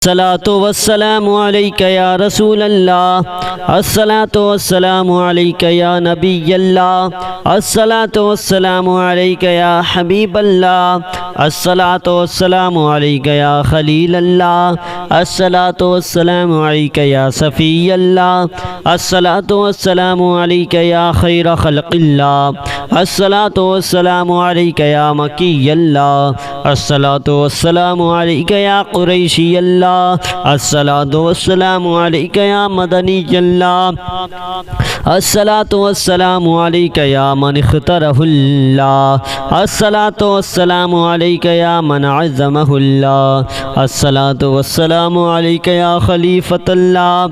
الصلاة والسلام عليك يا رسول الله، الصلاة والسلام عليك يا نبي الله، الصلاة والسلام عليك يا حبيب الله، الصلاة والسلام عليك يا خليل الله، الصلاة والسلام عليك يا صفي الله، الصلاة والسلام عليك يا خير خلق الله، الصلاة والسلام عليك يا مكي الله، الصلاة والسلام عليك يا قريشي الله، الصلاة والسلام عليك يا مدني الله، الصلاة والسلام عليك يا من اختاره الله، الصلاة والسلام عليك يا من عزمه الله، الصلاة والسلام عليك يا خليفة الله،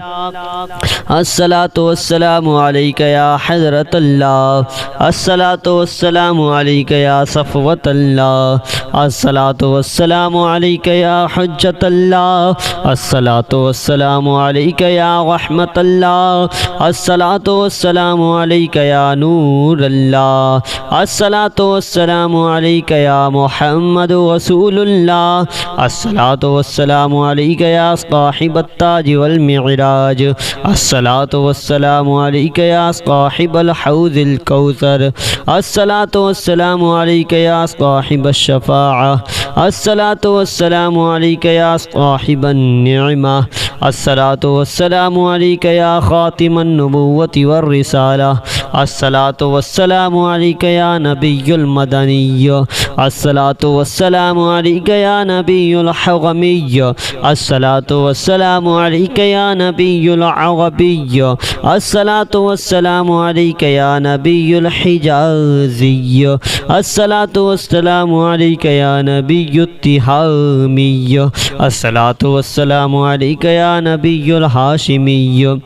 الصلاة والسلام عليك يا حضرة الله، الصلاة والسلام عليك يا صفوة الله، الصلاة والسلام عليك يا حجة الله، الصلاة والسلام عليك يا رحمة الله، الصلاة والسلام عليك يا نور الله، الصلاة والسلام عليك يا محمد رسول الله، الصلاة والسلام عليك يا صاحب التاج والمعراج، الصلاة والسلام عليك يا صاحب الحوض الكوثر، الصلاة والسلام عليك يا صاحب الشفاعة، الصلاة والسلام عليك يا صاحب النعمة، الصلاة والسلام عليك يا خاتم النبوة والرسالة، الصلاة والسلام عليك يا نبي المدني، الصلاة والسلام عليك يا نبي الحرمي، الصلاة والسلام عليك يا نبي العربي، الصلاة والسلام عليك يا نبي الحجازي، الصلاة والسلام عليك يا نبي التهامي، الصلاة والسلام عليك يا نبي الهاشمي،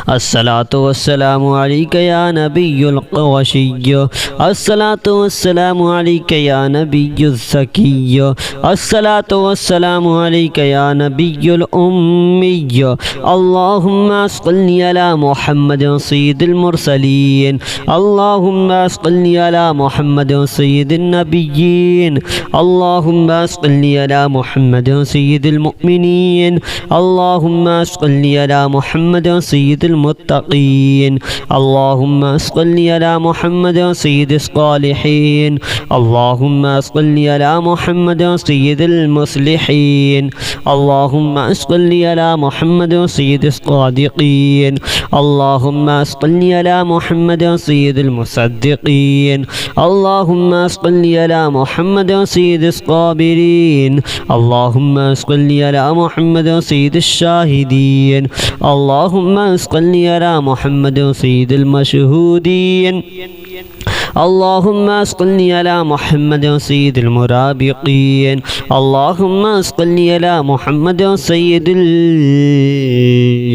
الصلاة والسلام عليك يا نبي القرشي، الصلاة والسلام عليك يا نبي الزكي، الصلاة والسلام عليك يا نبي الأمي، اللهم صل على محمد سيد المرسلين، اللهم صل على محمد سيد النبيين، اللهم صل على محمد سيد المؤمنين، اللهم صل على محمد سيد المتقين، اللهم صل على محمد سيد الصالحين، اللهم صل على محمد سيد المصلحين، اللهم صل على محمد سيد الصادقين، اللهم صل على محمد سيد المصدقين، اللهم صل على محمد سيد الصابرين، اللهم صل على محمد سيد الشاهدين، اللهم صل على محمد سيد المشهودين، اللهم صل على محمد سيد المرابقين، اللهم صل على محمد سيد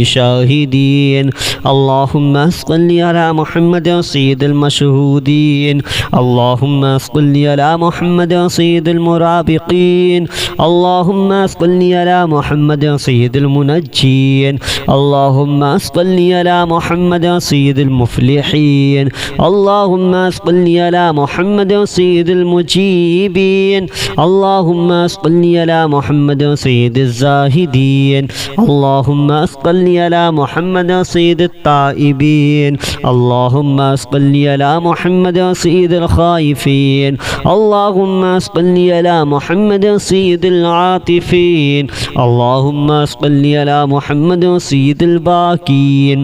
الشاهدين، اللهم صل على محمد سيد المشهودين، اللهم صل على محمد سيد المرابقين، اللهم صل على محمد سيد المنجين، اللهم صل على محمد سيد المفلحين، اللهم صل على محمد سيد المجيبين، اللهم صل على محمد سيد الزاهدين، اللهم صل على محمد سيد التائبين، اللهم صل على محمد سيد الخائفين، اللهم صل على محمد سيد العاطفين، اللهم صل على محمد سيد الباكين،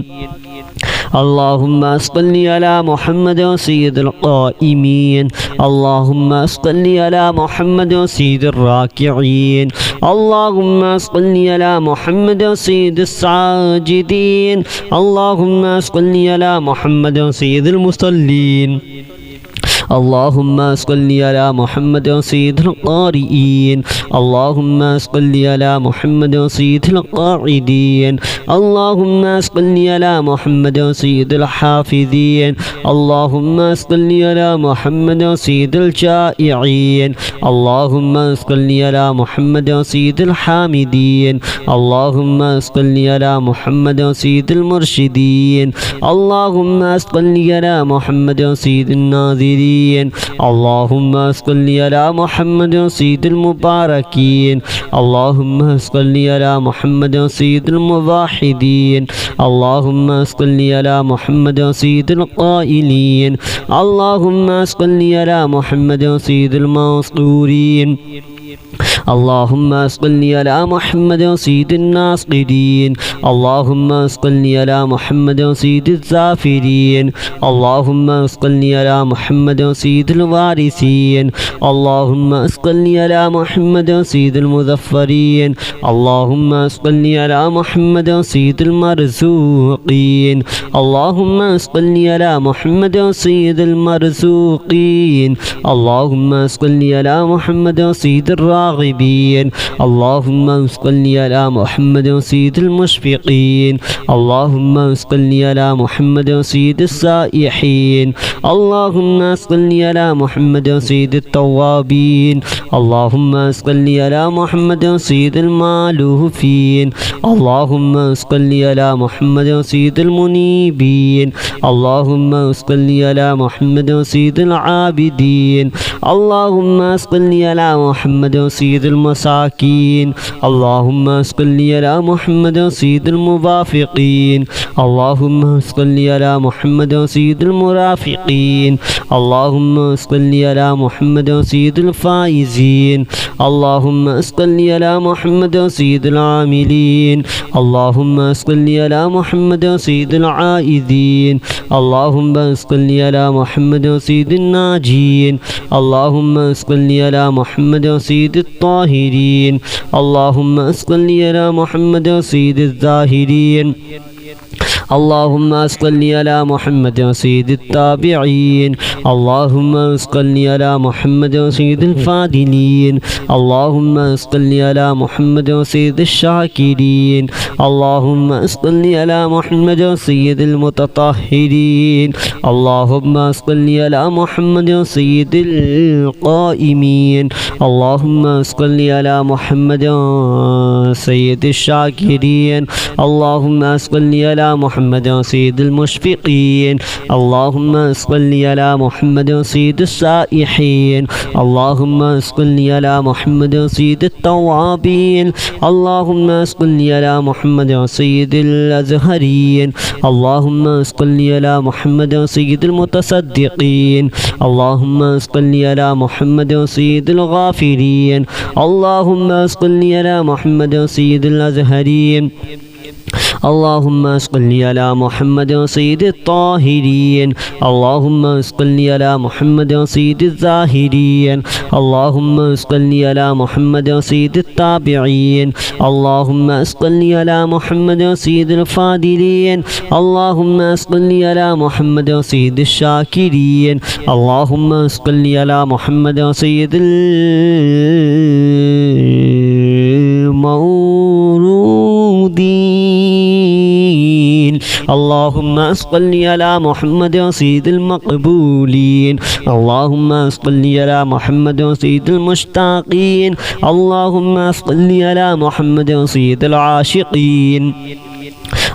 اللهم صل على محمد سيد القائمين، اللهم صل على محمد سيد الراكعين، اللهم صل على محمد سيد الساجدين، اللهم صل على محمد سيد المصلين، اللهم صل على محمد سيد القارئين، اللهم صل على محمد سيد القاعدين، اللهم صل على محمد سيد الحافظين، اللهم صل على محمد سيد الجائعين، اللهم صل على محمد سيد الحامدين، اللهم صل على محمد سيد المرشدين، اللهم صل على محمد سيد الناظرين، المبلغين اللهم صل على محمد سيد المباركين اللهم صل على محمد سيد الموحدين اللهم صل على محمد سيد القائلين اللهم صل على محمد سيد المنصورين اللهم صل على محمد سيد الناصرين اللهم صل على محمد سيد الزافرين اللهم صل على محمد سيد الوارثين اللهم صل على محمد سيد المظفرين اللهم صل على محمد سيد المرزوقين اللهم صل على محمد سيد المرزوقين اللهم صل على محمد سيد الراغبين اللهم صل على محمد سيد المشفقين اللهم صل على محمد سيد السائحين اللهم صل على محمد سيد التوابين اللهم صل على محمد سيد المالوفين اللهم صل على محمد سيد المنيبين اللهم صل على محمد سيد العابدين اللهم صل على محمد سيد المساكين اللهم صل على محمد سيد الموافقين اللهم صل على محمد سيد المرافقين اللهم صل على محمد سيد الفائزين اللهم صل على محمد سيد العاملين اللهم صل على محمد سيد العائدين اللهم صل على محمد سيد الناجين اللهم صل على محمد سيد الطاهرين اللهم صل على محمد سيد الزاهرين اللهم صل على محمد سيد التابعين اللهم صل على محمد سيد الفاضلين اللهم صل على محمد سيد الشاكرين اللهم صل على محمد سيد المتطهرين اللهم صل على محمد سيد القائمين اللهم صل على محمد سيد الشاكرين اللهم صل على محمد سيد المشفقين اللهم صل على محمد سيد السائحين اللهم صل على محمد سيد التوابين اللهم صل على محمد سيد الأزهرين اللهم صل على محمد سيد المتصدقين اللهم صل على محمد سيد الغافرين اللهم صل على محمد سيد الأزهرين اللهم صل على محمد سيد الطاهرين اللهم صل على محمد سيد الزاهرين اللهم صل على محمد سيد التابعين اللهم صل على محمد سيد الفاضلين اللهم صل على محمد سيد الشاكرين اللهم صل على محمد سيد المورودين اللهم صل على محمد سيد المقبولين اللهم صل على محمد سيد المشتاقين اللهم صل على محمد سيد العاشقين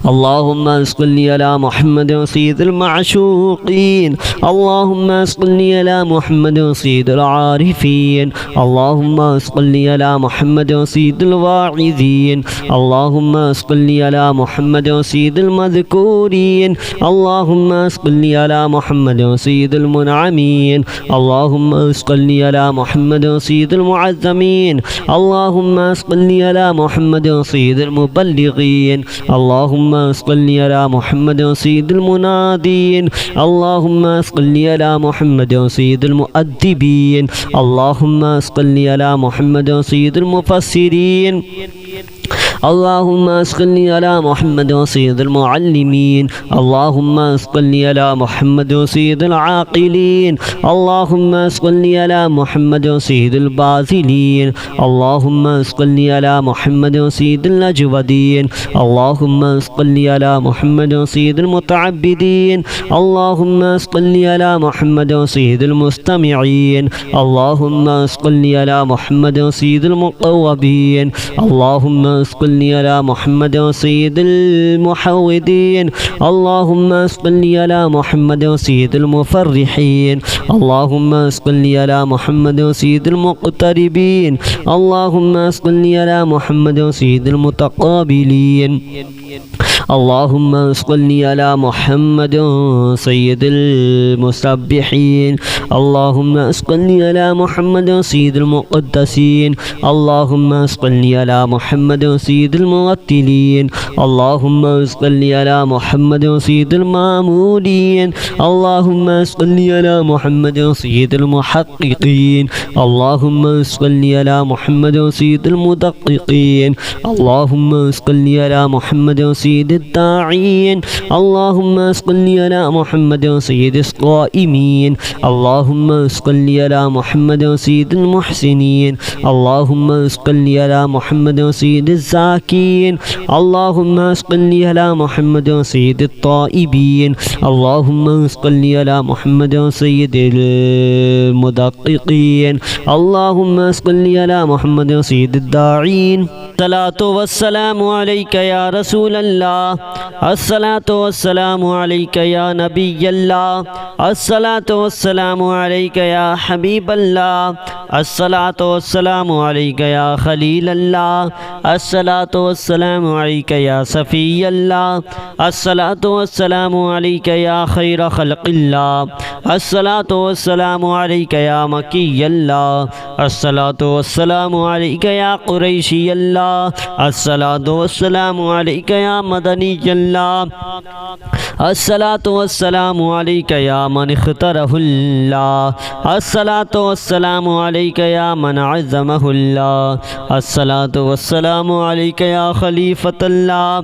اللهم صل على محمد سيد المعشوقين اللهم صل على محمد سيد العارفين اللهم صل على محمد سيد الواعظين اللهم صل على محمد سيد المذكورين اللهم صل على محمد سيد المنعمين اللهم صل على محمد سيد المعظمين اللهم صل على محمد سيد المبلغين اللهم صل على محمد سيد المنادين اللهم صل على محمد سيد المؤدبين اللهم صل على محمد سيد المفسرين اللهم صل على محمد سيد المعلمين اللهم صل على محمد سيد العاقلين اللهم صل على محمد سيد الباذلين اللهم صل على محمد سيد الأجودين اللهم صل على محمد سيد المتعبدين اللهم صل على محمد سيد المستمعين اللهم صل على محمد سيد المقوبين اللهم صل صل على محمد سيد المحودين اللهم صل على محمد سيد المفرحين اللهم صل على محمد سيد المقتربين اللهم صل على محمد سيد المتقابلين اللهم صل على محمد سيد المسبحين اللهم صل على محمد سيد المقدسين اللهم صل على محمد سيد المرتلين اللهم صل على محمد سيد المامولين اللهم صل على محمد سيد المحققين اللهم صل على محمد سيد المدققين اللهم صل على محمد سيد الداعين اللهم صل على محمد سيد القائمين اللهم صل على محمد سيد المحسنين اللهم صل على محمد سيد الزاكين اللهم صل على محمد سيد الطائبين اللهم صل على محمد سيد المدققين اللهم صل على محمد سيد الداعين الصلاة والسلام عليك يا رسول الله الصلاة والسلام عليك يا نبي الله الصلاة والسلام عليك يا حبيب الله الصلاة والسلام عليك يا خليل الله الصلاة والسلام عليك يا صفي الله الصلاة والسلام عليك يا خير خلق الله الصلاة والسلام عليك يا مكي الله الصلاة والسلام عليك يا قريشي الله الصلاة والسلام عليك يا مدني الله الصلاة والسلام عليك يا من اختاره الله الصلاة والسلام عليك يا من عظمه الله الصلاة والسلام عليك يا خليفة الله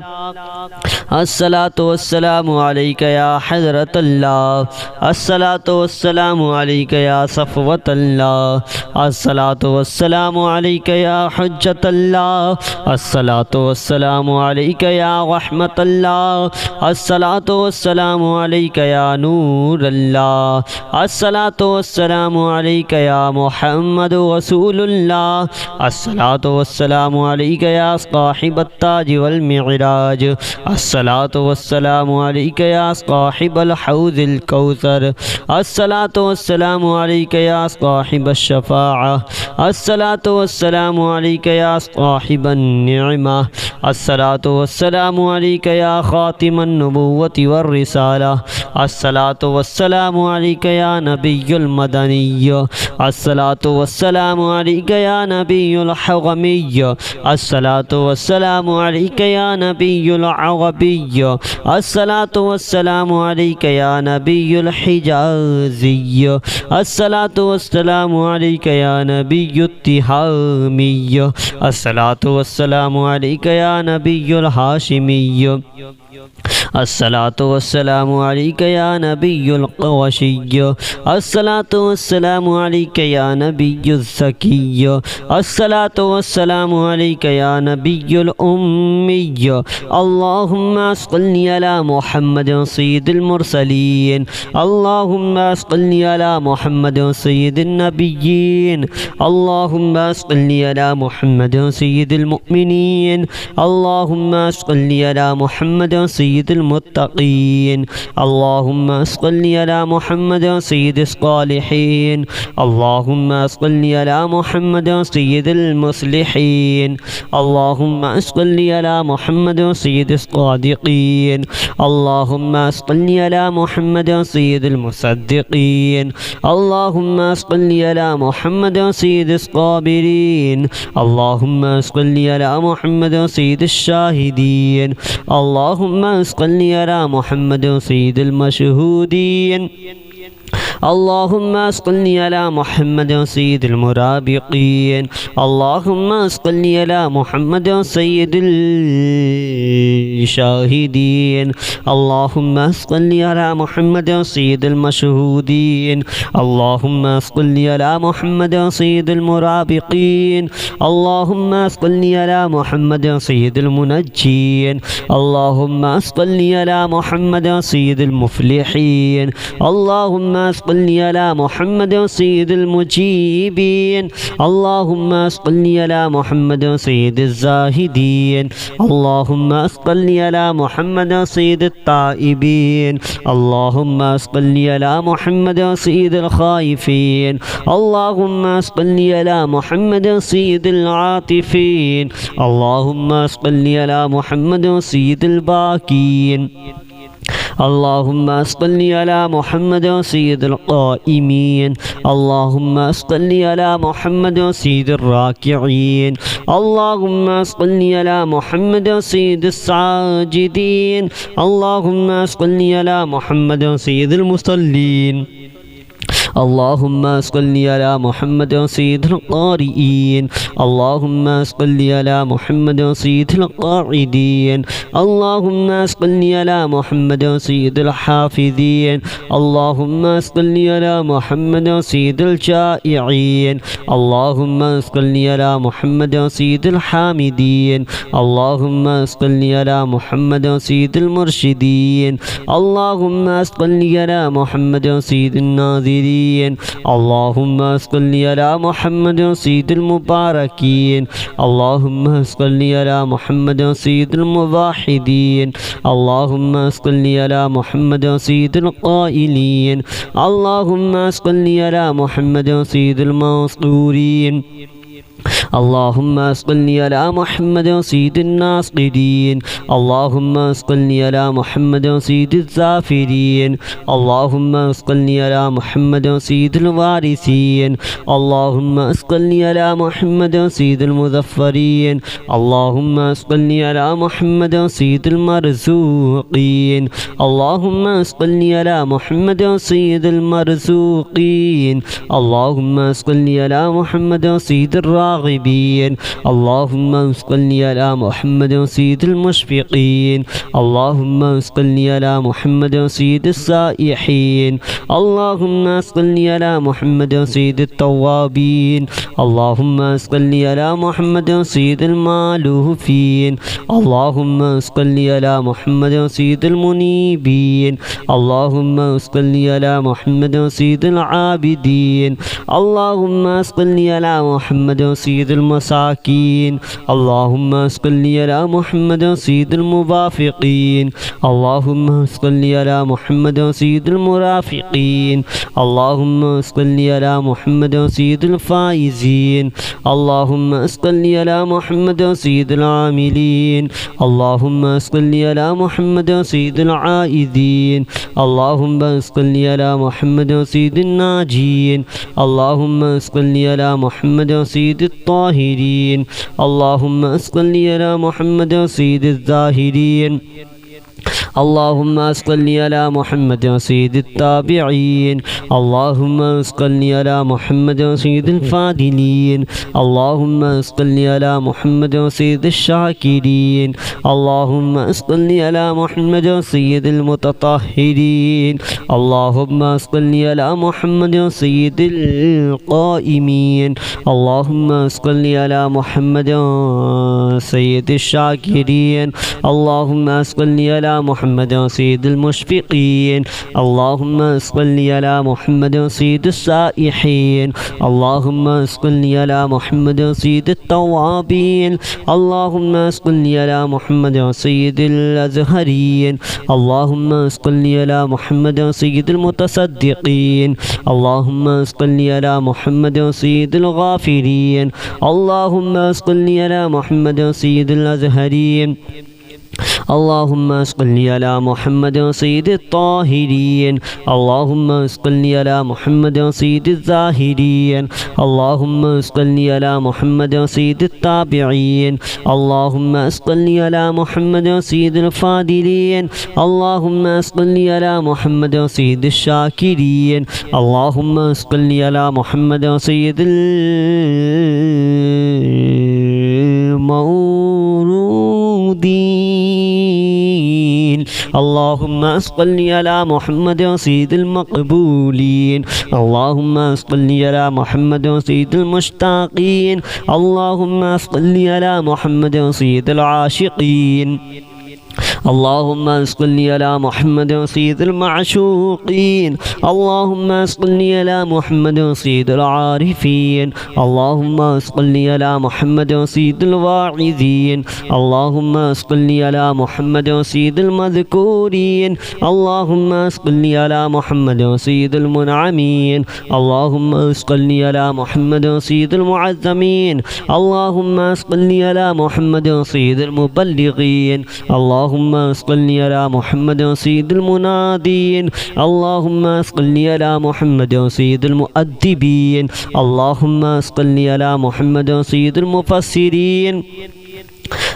الصلاة والسلام عليك يا حضرة الله الصلاة والسلام عليك يا صفوة الله الصلاة والسلام عليك يا حجة الله الصلاة والسلام عليك يا رحمة الله الصلاة والسلام عليك يا نور الله الصلاة والسلام عليك يا محمد رسول الله الصلاة والسلام عليك يا صاحب التاج والمعراج الصلاة والسلام عليك يا صاحب الحوض الكوثر الصلاة والسلام عليك يا صاحب الشفاعة الصلاة والسلام عليك يا صاحب النعمة الصلاة والسلام عليك يا خاتم النبوة والرسالة الصلاة والسلام عليك يا نبي المدني الصلاة والسلام عليك يا نبي الحرمي الصلاة والسلام عليك يا نبي العربي الصلاة والسلام عليك يا نبي الحجازي الصلاة والسلام عليك يا نبي التهامي الصلاة والسلام عليك يا نبي الهاشمي الصلاة والسلام عليك يا نبي القرشي الصلاة والسلام عليك يا نبي الزكي الصلاة والسلام عليك يا نبي الأمي اللهم صل على محمد سيد المرسلين اللهم صل على محمد سيد النبيين اللهم صل على محمد سيد المؤمنين اللهم صل على محمد سيد المتقين اللهم صل على محمد سيد الصالحين اللهم صل على محمد سيد المصلحين اللهم صل على محمد سيد الصادقين اللهم صل على محمد سيد المصدقين اللهم صل على محمد سيد الصابرين اللهم صل على محمد سيد الشاهدين اللهم صل على محمد سيد المشهودين اللهم صل على محمد سيد المرابقين اللهم صل على محمد سيد الشاهدين اللهم صل على محمد سيد المشهودين اللهم صل على محمد سيد المرابقين اللهم صل على محمد سيد المنجين اللهم صل على محمد سيد المفلحين اللهم صل صل على محمد سيد المجيبين اللهم صل على محمد سيد الزاهدين اللهم صل على محمد سيد التائبين اللهم صل على محمد سيد الخائفين اللهم صل على محمد سيد العاطفين اللهم صل على محمد سيد الباكين اللهم صل على محمد سيد القائمين اللهم صل على محمد سيد الراكعين اللهم صل على محمد سيد الساجدين اللهم صل على محمد سيد المصلين اللهم صل على محمد سيد القارئين اللهم صل على محمد سيد القاعدين اللهم صل على محمد سيد الحافظين اللهم صل على محمد سيد الجائعين اللهم صل على محمد سيد الحامدين اللهم صل على محمد سيد المرشدين اللهم صل على محمد سيد الناظرين اللهم صل على محمد سيد المباركين اللهم صل على محمد سيد الموحدين اللهم صل على محمد سيد القائلين اللهم صل على محمد سيد المنصورين اللهم صل على محمد سيد الناصرين اللهم صل على محمد سيد الزافرين اللهم صل على محمد سيد الوارثين اللهم صل على محمد سيد المظفرين اللهم صل على محمد سيد المرزوقين اللهم صل على محمد سيد المرزوقين اللهم صل على محمد سيد الراغبين اللهم صل على محمد سيد المشفقين اللهم صل على محمد سيد السائحين اللهم صل على محمد سيد التوابين اللهم صل على محمد سيد المالوفين اللهم صل على محمد سيد المنيبين اللهم صل على محمد سيد العابدين اللهم صل على محمد سيد المساكين اللهم صل على محمد سيد الموافقين اللهم صل على محمد سيد المرافقين اللهم صل على محمد سيد الفائزين اللهم صل على محمد سيد العاملين اللهم صل على محمد سيد العائدين اللهم صل على محمد سيد الناجين اللهم صل على محمد سيد الطاهرين اللهم صل على محمد سيد الزاهرين اللهم صل على محمد سيد التابعين اللهم صل على محمد سيد الفاضلين اللهم صل على محمد سيد الشاكرين اللهم صل على محمد سيد المتطهرين اللهم صل على محمد سيد القائمين اللهم صل على محمد سيد الشاكرين اللهم صل على محمد سيد المشفقين اللهم صل على محمد سيد السائحين اللهم صل على محمد سيد التوابين اللهم صل على محمد سيد الأزهرين اللهم صل على محمد سيد المتصدقين اللهم صل على محمد سيد الغافرين اللهم صل على محمد سيد الأزهرين اللهم صل على محمد سيد الطاهرين اللهم صل على محمد سيد الزاهدين اللهم صل على محمد سيد التابعين اللهم صل على محمد سيد الفاضلين اللهم صل على محمد سيد الشاكرين اللهم صل على محمد سيد المورودين اللهم صل على محمد سيد المقبولين اللهم صل على محمد سيد المشتاقين اللهم صل على محمد سيد العاشقين اللهم صل على محمد سيد المعشوقين اللهم صل على محمد سيد العارفين اللهم صل على محمد سيد الواعظين اللهم صل على محمد سيد المذكورين اللهم صل على محمد سيد المنعمين اللهم صل على محمد سيد المعظمين اللهم صل على محمد سيد المبلغين اللهم صل على محمد سيد المنادين اللهم صل على محمد سيد المؤدبين اللهم صل على محمد سيد المفسرين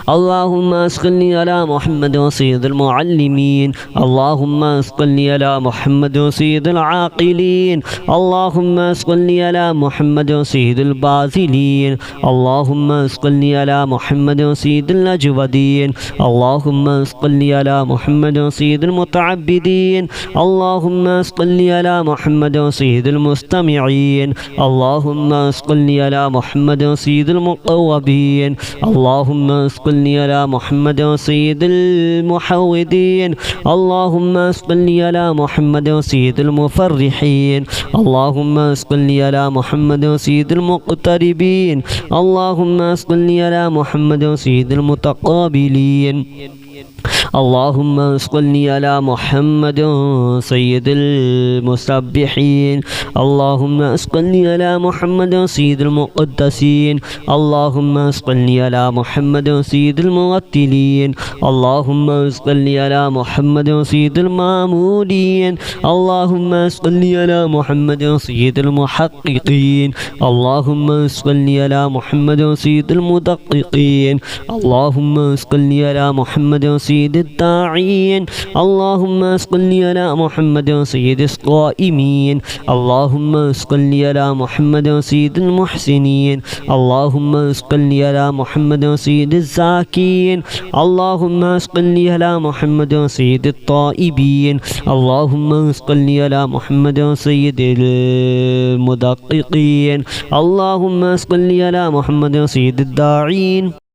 اللهم صل على محمد سيد المعلمين اللهم صل على محمد سيد العاقلين اللهم صل على محمد سيد الباذلين اللهم صل على محمد سيد الأجودين اللهم صل على محمد سيد المتعبدين اللهم صل على محمد سيد المستمعين اللهم صل على محمد سيد المقوبين اللهم صل على محمد سيد المحودين اللهم صل على محمد سيد المفرحين اللهم صل على محمد سيد المقتربين اللهم صل على محمد سيد المتقابلين اللهم صل على محمد سيد المسبحين اللهم صل على محمد سيد المقدسين اللهم صل على محمد سيد المرتلين اللهم صل على محمد سيد المامولين اللهم صل على محمد سيد المحققين اللهم صل على محمد سيد المدققين اللهم صل على محمد سيد الداعين اللهم صل على محمد سيد الصائمين اللهم صل على محمد سيد المحسنين اللهم صل على محمد سيد الزاكين اللهم صل على محمد سيد الطائبين اللهم صل على محمد سيد المدققين اللهم صل على محمد سيد الداعين